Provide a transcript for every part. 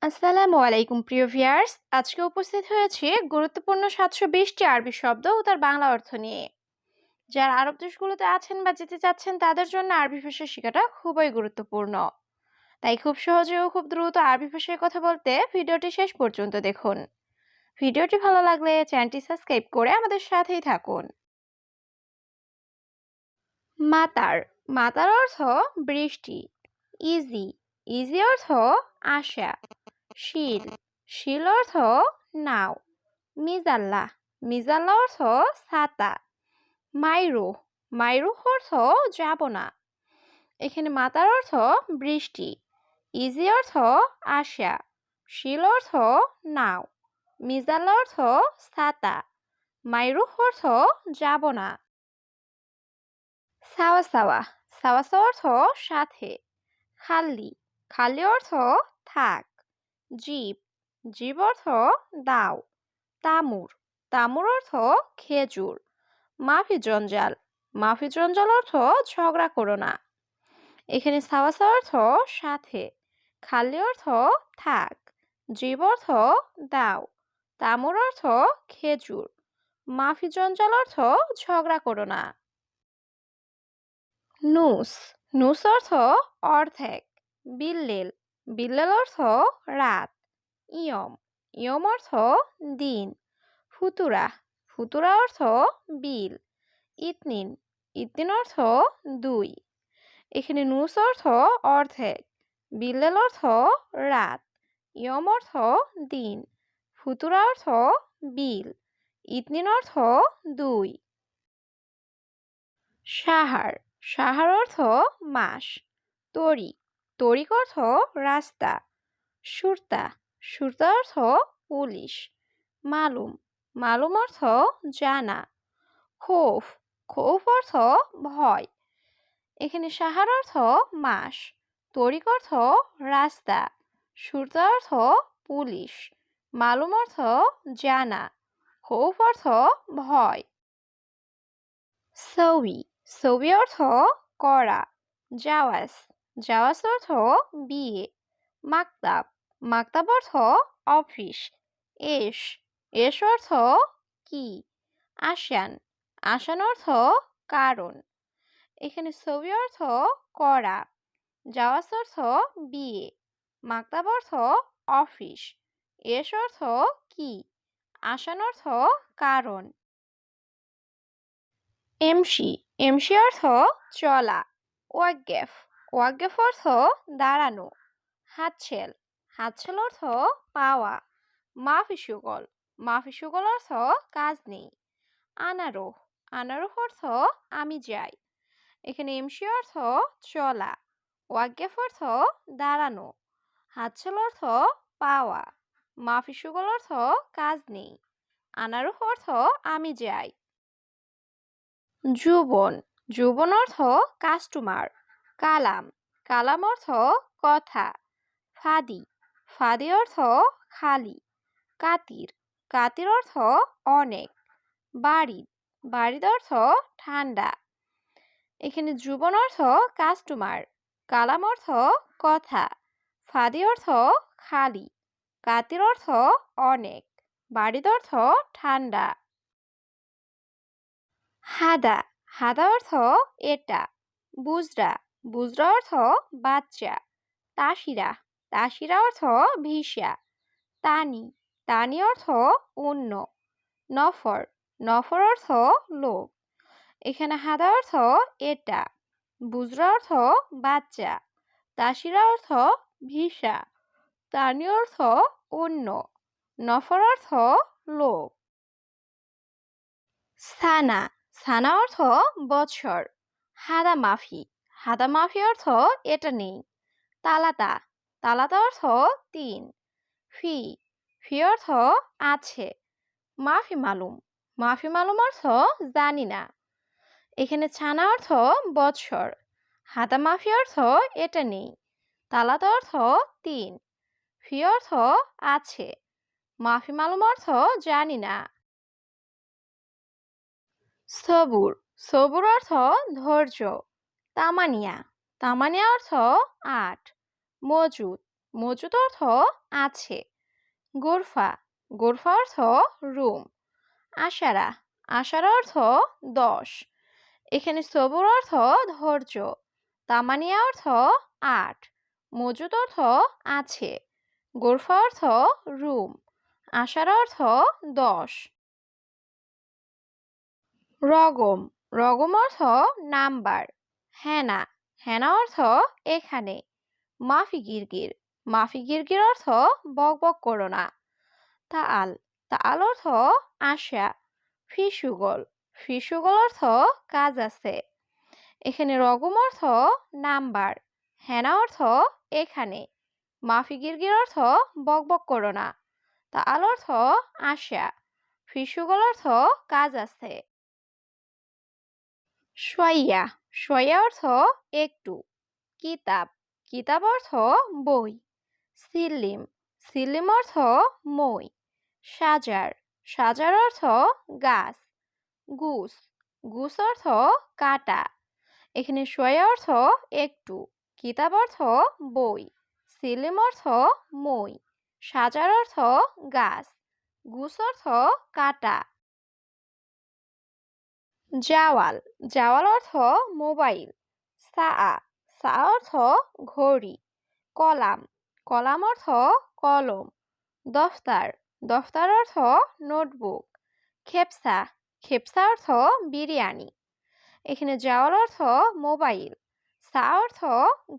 আসসালামু আলাইকুম প্রিয় ভিউয়ার্স, আজকে উপস্থিত হয়েছি গুরুত্বপূর্ণ 720টি আরবি শব্দ ও তার বাংলা অর্থ নিয়ে। যারা আরব দেশগুলোতে আছেন বা যেতে চাচ্ছেন তাদের জন্য আরবি ভাষা শেখাটা খুবই গুরুত্বপূর্ণ। তাই খুব সহজে ও খুব দ্রুত আরবি ভাষায় কথা বলতে ভিডিওটি শেষ পর্যন্ত দেখুন। ভিডিওটি ভালো লাগলে চ্যানেলটি সাবস্ক্রাইব করে আমাদের সাথেই থাকুন। মাতার মাতার অর্থ বৃষ্টি। ইজি ইজি অর্থ আশা। শিল শিল অর্থ নাও। মিজাল্লা মিজাল্লা অর্থ ছাতা। মাইরুহ মাইরুহ অর্থ যাব না। এখানে মাতার অর্থ বৃষ্টি, ইজি অর্থ আশা, শিল অর্থ নাও, মিজাল্লা অর্থ ছাতা, মাইরুহ অর্থ যাব না। সাওয়া সাওয়া সাওয়া সাওয়া অর্থ সাথে। খাল্লি খাল্লি অর্থ থাক। জিব জিব অর্থ দাও। তামুর তামুর অর্থ খেজুর। মাফি জঞ্জাল মাফি জঞ্জাল অর্থ ঝগড়া করো না। এখানে সাওয়া সাওয়া অর্থ সাথে, খালি অর্থ থাক, জিব অর্থ দাও, তামুর অর্থ খেজুর, মাফি জঞ্জাল অর্থ ঝগড়া করো না। নুস নুস অর্থ অর্ধেক। বিল্লেল বিল্লেল অর্থ রাত। ইয়ম ইয়ম অর্থ দিন। ফুতুরা ফুতুরা অর্থ বিল। ইতনিন ইতনিন অর্থ দুই। এখানে নুস অর্থ অর্ধেক, বিল্লেল অর্থ রাত, ইয়ম অর্থ দিন, ফুতুরা অর্থ বিল, ইতনিন অর্থ দুই। সাহার সাহার অর্থ মাস। তরিক তরিক অর্থ রাস্তা। সুরতা সুরতা অর্থ পুলিশ। মালুম মালুম অর্থ জানা। খৌফ খৌফ অর্থ ভয়। এখানে সাহার অর্থ মাস, তরিক অর্থ রাস্তা, সুরতা অর্থ পুলিশ, মালুম অর্থ জানা, খৌফ অর্থ ভয়। সৌই সৌই অর্থ করা। জাওয়াজ জাওয়াজ অর্থ বিয়ে। মাকতাব মাকতাব অর্থ অফিস। এস এস অর্থ কি। আসান আসান অর্থ কারণ। এখানে সৌই অর্থ করা, জাওয়াজ অর্থ বিয়ে, মাকতাব অর্থ অফিস, এস অর্থ কি, আসান অর্থ কারণ। এমসি এমসি অর্থ চলা। ওয়াকগেফ ওয়াকগেফ অর্থ দাঁড়ানো। হাতছেল হাতছেল অর্থ পাওয়া। মাফি সুগল মাফি সুগল অর্থ কাজ নেই। আনারোহ আনারোহ অর্থ আমি যাই। এখানে এমসি অর্থ চলা, ওয়াকগেফ অর্থ দাঁড়ানো, হাতছাল অর্থ পাওয়া, মাফি সুগল অর্থ কাজ নেই, আনারুহ অর্থ আমি যাই। যুবন যুবন অর্থ কাস্টমার। কালাম কালাম অর্থ কথা। ফাদি ফাদি অর্থ খালি। কাতির কাতির অর্থ অনেক। বাড়িদ বাড়িদ অর্থ ঠান্ডা। এখানে যুবন অর্থ কাস্টমার, কালাম অর্থ কথা, ফাদি অর্থ খালি, কাতির অর্থ অনেক, বাড়িদ অর্থ ঠান্ডা। হাদা হাদা অর্থ এটা। বুজরা বুজরা অর্থ বাচ্চা। তাসিরা তাসিরা অর্থ ভিসা। তানি তানি অর্থ অন্য। নফর নফর অর্থ লোক। এখানে হাদা অর্থ এটা, বুজরা অর্থ বাচ্চা, তাসিরা অর্থ ভিসা, তানি অর্থ অন্য, নফর অর্থ লোক। সানা সানা অর্থ বছর। হাদা মাফি হাদা মাফি অর্থ এটা নেই। তালাতা তালাতা অর্থ তিন। ফি ফি অর্থ আছে। মাফি মালুম মাফি মালুম অর্থ জানি না। এখানে ছানা অর্থ বৎসর। হাদা মাফি অর্থ এটা নেই। তালাত অর্থ তিন। ফি অর্থ আছে। মাফি মালুম অর্থ জানি না। সবুর সবুর অর্থ ধৈর্য। তামানিয়া তামানিয়া অর্থ আট। মজুদ মজুদ অর্থ আছে। গোরফা, গোরফা অর্থ রুম। আশারা, আশারা অর্থ 10। এখানে সবুর অর্থ ধৈর্য। তামানিয়া অর্থ 8। মজুদ অর্থ আছে। গোরফা অর্থ রুম। আশারা অর্থ 10। রগম, রগম অর্থ নাম্বার। হেনা, হেনা অর্থ এখানে। মাফি গিরগির, মাফি গিরগির অর্থ বক বক করো না। তাআল, তাআল অর্থ আশা। ফিসুগল, ফিসুগল অর্থ কাজ আছে। এখানে রগম অর্থ নাম্বার। হেনা অর্থ এখানে। মাফি গিরগির অর্থ বক বক করো না। তাআল অর্থ আশা। ফিসুগল অর্থ কাজ আছে। শোয়াইয়া, শোয়াইয়া অর্থ একটু। কিতাব, কিতাব অর্থ বই। সিল্লিম, সিল্লিম অর্থ মই। সাজার, সাজার অর্থ গাছ। গুস, গুস অর্থ কাটা। এখানে শোয়া অর্থ একটু, কিতাব অর্থ বই, সিলিম অর্থ মই, সাজার অর্থ গাছ, গুস অর্থ কাটা। জাওয়াল, জাওয়াল অর্থ মোবাইল। সাআ, সাআ অর্থ ঘড়ি। কলাম, কলাম অর্থ কলম। দফতার, দফতার অর্থ নোটবুক। খেপসা, খেপসা অর্থ বিরিয়ানি। এখানে জাওয়াল অর্থ মোবাইল, সা অর্থ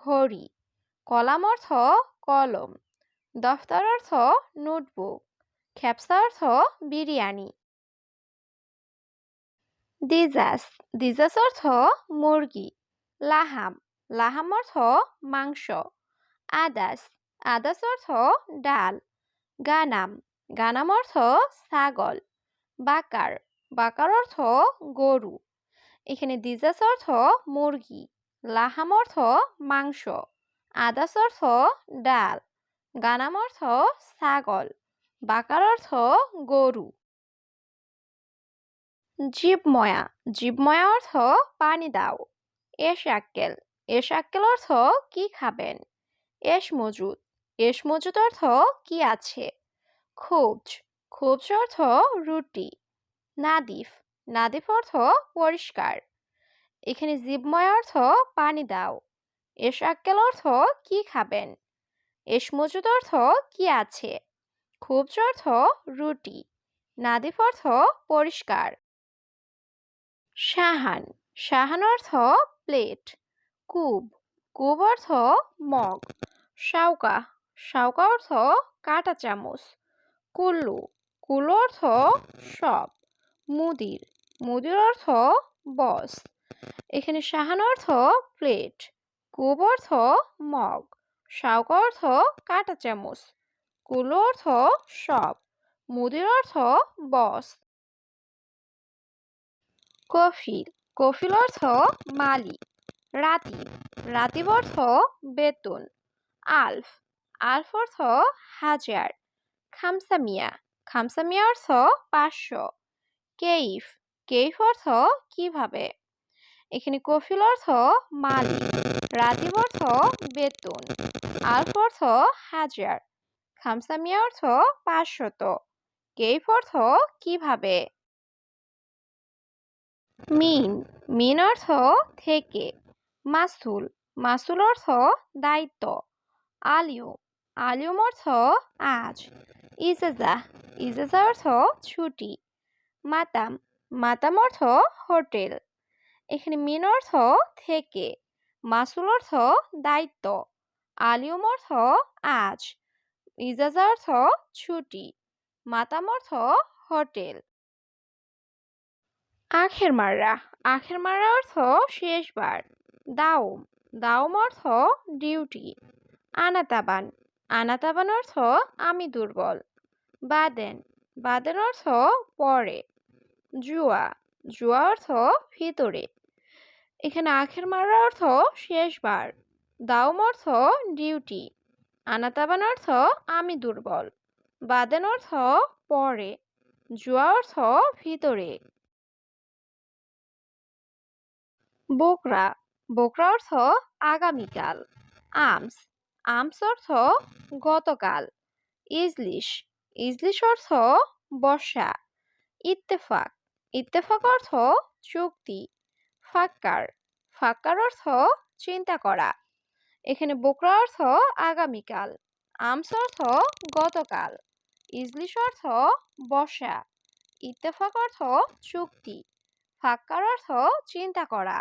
ঘড়ি, কলাম অর্থ কলম, দফতর অর্থ নোটবুক, খেপসা অর্থ বিরিয়ানি। দিজাস, দিজাস অর্থ মুরগি। লাহাম, লাহাম অর্থ মাংস। আদাস, আদাস অর্থ ডাল। গানাম, গানাম অর্থ ছাগল। বাকার, বাকার অর্থ গরু। এখানে দিজাস অর্থ মুরগি, লাহাম অর্থ মাংস, আদাস অর্থ ডাল, গানাম অর্থ ছাগল, বাকার অর্থ গরু। জীবময়া, জীবময়া অর্থ পানি দাও। এশ আক্কেল, এশ আক্কেল অর্থ কি খাবেন। এশ মজুদ, এশ মজুদ অর্থ কি আছে। খোঁজ, খোঁজ অর্থ রুটি। নাদিফ, নাদিফ অর্থ পরিষ্কার। এখানে জীবময় অর্থ পানি দাও। এশ আক্কেল অর্থ কি খাবেন। এশ মজুদ অর্থ কি আছে। খুবজ অর্থ রুটি। নাদিফ অর্থ পরিষ্কার। সাহান, সাহান অর্থ প্লেট। কুব, কুব অর্থ মগ। শাউকা, শাউকা অর্থ কাঁটা চামচ। কুল্লু, কুল্লু অর্থ সব। মুদির, মুদির অর্থ বস। এখানে সাহান অর্থ প্লেট, কুব অর্থ মগ, শাউকা অর্থ কাঁটা চামচ, কুলো অর্থ সব, মুদির অর্থ বস। কফিল, কফিল অর্থ মালিক। রাতিব, রাতিব অর্থ বেতন। আলফ, আলফ অর্থ হাজার। খামসামিয়া, খামসামিয়া অর্থ 500। কেইফ, কেইফ অর্থ কিভাবে। এখানে কফিল অর্থ মালিক, রাতিব অর্থ বেতন, আলফ অর্থ হাজার, খামসামিয়া অর্থ 500, কেইফ অর্থ কিভাবে। মিন, মিন অর্থ থেকে। মাসুল, মাসুল অর্থ দায়িত্ব। আলিয়ম, আলিয়ম অর্থ আজ। ইজাজা, ইজাজা অর্থ ছুটি। মাতাম, মাতাম অর্থ হোটেল। এখানে মিন অর্থ থেকে, মাসুল অর্থ দায়িত্ব, আলিয়ম অর্থ আজ, ইজাজা অর্থ ছুটি, মাতাম অর্থ হোটেল। আখের মাররা, আখের মাররা অর্থ শেষবার। দাওম, দাওম অর্থ ডিউটি। আনাতাবান, আনাতাবান অর্থ আমি দুর্বল। বাদেন, বাদেন অর্থ পরে। জুয়া, জুয়া অর্থ ভিতরে। এখানে আখের মাররা অর্থ শেষবার, দাওম অর্থ ডিউটি, আনাতাবান অর্থ আমি দুর্বল, বাদেন অর্থ পরে, জুয়া অর্থ ভিতরে। বোকরা, বোকরা অর্থ আগামীকাল। আমস, আমস অর্থ গতকাল। ইজলিশ, ইজলিশ অর্থ বর্ষা। ইত্তেফাক, ইত্তেফাক অর্থ চুক্তি। ফাক্কার, ফাক্কার অর্থ চিন্তা করা। এখানে বোকরা অর্থ আগামীকাল। আমস অর্থ গতকাল। ইজলিশ অর্থ বর্ষা। ইত্তেফাক অর্থ চুক্তি। ফাক্কার অর্থ চিন্তা করা।